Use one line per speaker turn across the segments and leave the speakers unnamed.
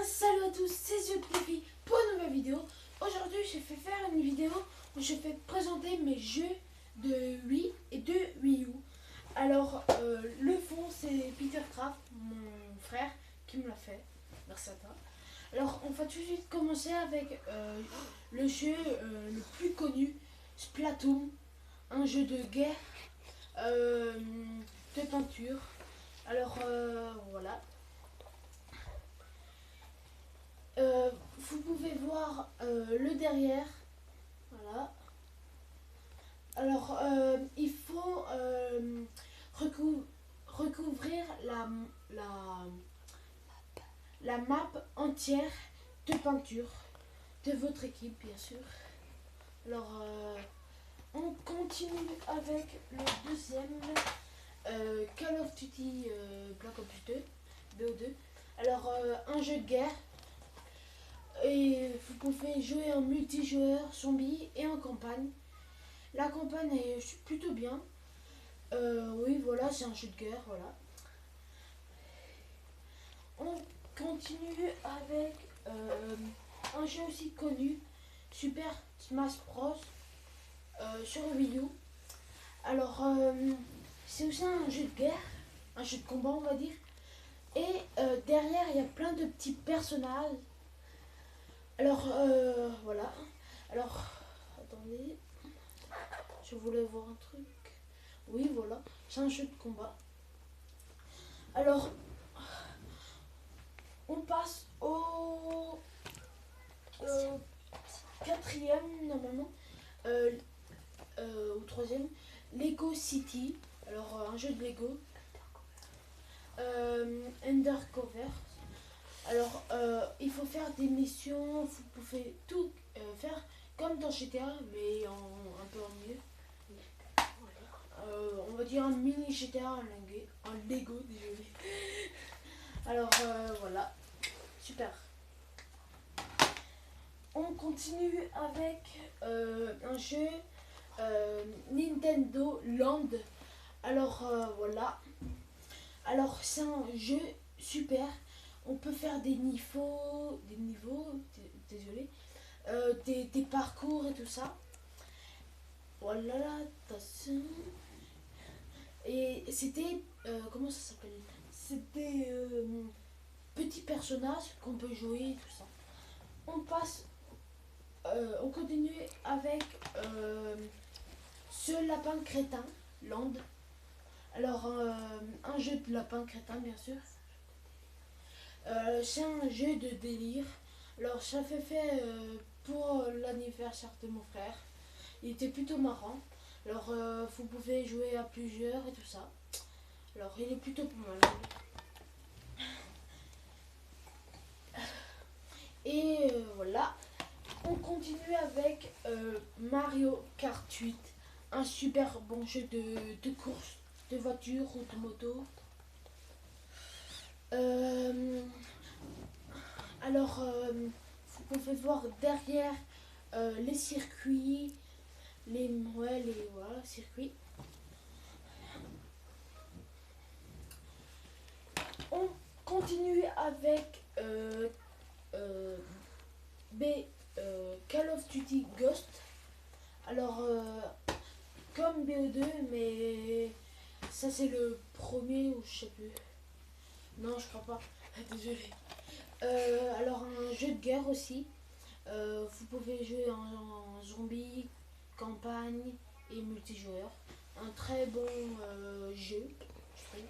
Salut à tous, c'est Zootlefi pour une nouvelle vidéo. Aujourd'hui, je vais faire une vidéo où je vais présenter mes jeux de Wii et de Wii U. Alors, le fond, c'est Peter Craft, mon frère, qui me l'a fait. Merci à toi. Alors, on va tout de suite commencer avec le jeu le plus connu, Splatoon, un jeu de guerre, de peinture. Alors, voilà. Vous pouvez voir le derrière. Voilà. Alors, il faut recouvrir la map entière de peinture de votre équipe, bien sûr. Alors, on continue avec le deuxième Call of Duty Black Ops 2, BO2. Alors, un jeu de guerre. Et vous pouvez jouer en multijoueur, zombie et en campagne. La campagne est plutôt bien. Oui, voilà, c'est un jeu de guerre, voilà. On continue avec un jeu aussi connu, Super Smash Bros. Sur Wii U. Alors, c'est aussi un jeu de guerre, un jeu de combat, on va dire. Et derrière, il y a plein de petits personnages. Alors, voilà. Alors, attendez. Je voulais voir un truc. Oui, voilà. C'est un jeu de combat. Alors, on passe au quatrième, normalement. Au troisième. Lego City. Alors, un jeu de Lego. Undercover. Alors, il faut faire des missions, vous pouvez tout faire comme dans GTA, mais un peu en mieux. On va dire un mini GTA, un Lego, désolé. Alors, voilà, super. On continue avec un jeu Nintendo Land. Alors, voilà. Alors, c'est un jeu super. On peut faire des niveaux, désolé, des parcours et tout ça. Voilà, attention. Et c'était, comment ça s'appelle? C'était petits personnages qu'on peut jouer et tout ça. On continue avec ce lapin crétin, Land. Alors, un jeu de lapin crétin, bien sûr. C'est un jeu de délire. Alors ça fait pour l'anniversaire de mon frère. Il était plutôt marrant. Alors vous pouvez jouer à plusieurs et tout ça. Alors il est plutôt pas mal. Et voilà. On continue avec Mario Kart 8. Un super bon jeu de course, de voiture ou de moto. Alors, vous pouvez voir derrière les circuits, voilà, circuits. On continue avec Call of Duty Ghost. Alors, comme BO2, mais ça c'est le premier ou je sais plus. Non, je crois pas. Désolé. Alors un jeu de guerre aussi. Vous pouvez jouer en zombie, campagne et multijoueur. Un très bon jeu, je trouve.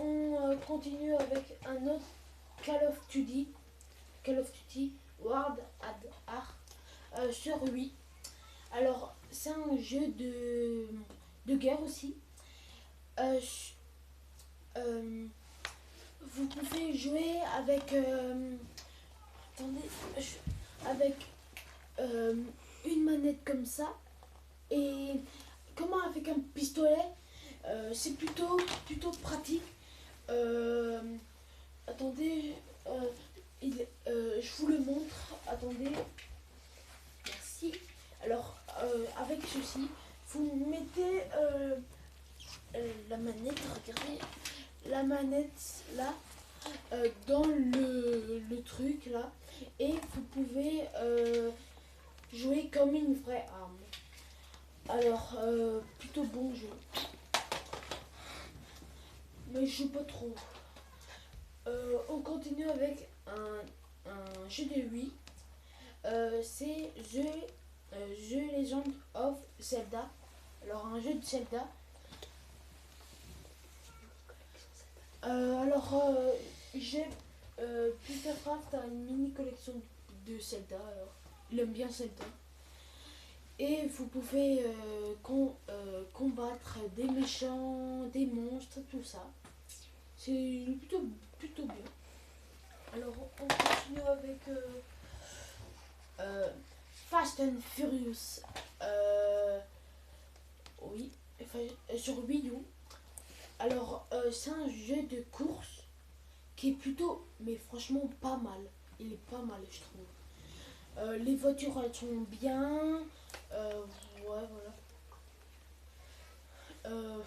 On continue avec un autre Call of Duty World at War sur Wii. Alors c'est un jeu de guerre aussi. Vous pouvez jouer avec avec une manette comme ça et comment avec un pistolet. C'est plutôt pratique. Attendez, je vous le montre. Attendez, merci. Alors avec ceci, vous mettez la manette. Regardez la manette là dans le le truc là et vous pouvez jouer comme une vraie arme. Alors, plutôt bon jeu. Mais je joue pas trop. On continue avec un jeu de Wii. C'est The Legend of Zelda. Alors, un jeu de Zelda. J'ai Peter Craft a une mini collection de Zelda. Alors, il aime bien Zelda. Et vous pouvez combattre des méchants, des monstres, tout ça. C'est plutôt bien. Alors on continue avec Fast and Furious. Oui, sur Wii U. Alors c'est un jeu de course qui est plutôt, mais franchement pas mal. Il est pas mal, je trouve. Les voitures elles sont bien. Ouais, voilà.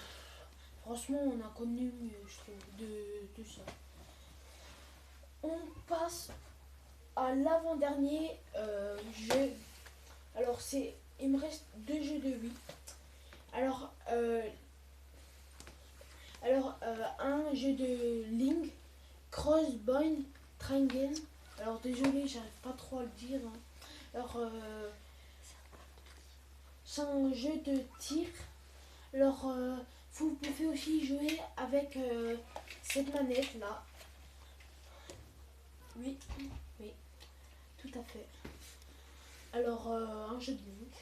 Franchement, on a connu mieux, je trouve, de ça. On passe à l'avant-dernier jeu. Alors, il me reste 2 jeux de Wii. Alors, un jeu de Link, Crossbone Triangle. Alors, désolé, j'arrive pas trop à le dire. Hein. Alors, c'est un jeu de tir. Alors, vous pouvez aussi jouer avec cette manette là. Oui, oui, tout à fait. Alors, un jeu de Link.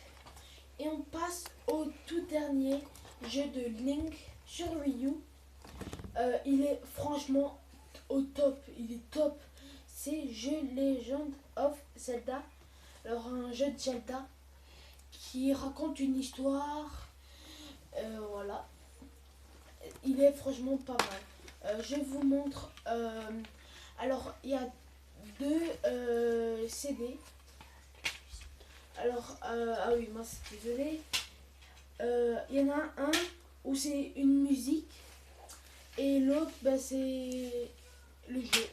Et on passe au tout dernier jeu de Link sur Wii U. Il est franchement au top, il est top. C'est The Legend of Zelda. Alors, un jeu de Zelda qui raconte une histoire. Voilà. Il est franchement pas mal. Je vous montre. Alors, il y a 2 CD. Alors, ah oui, mince, désolé. Il y en a un où c'est une musique et l'autre, bah, c'est le jeu.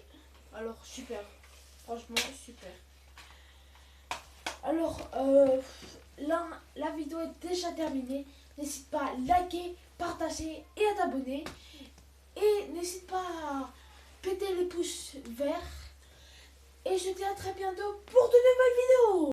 Alors, super. Franchement, super. Alors, là, la vidéo est déjà terminée. N'hésite pas à liker, partager et à t'abonner. Et n'hésite pas à péter les pouces verts. Et je te dis à très bientôt pour de nouvelles vidéos.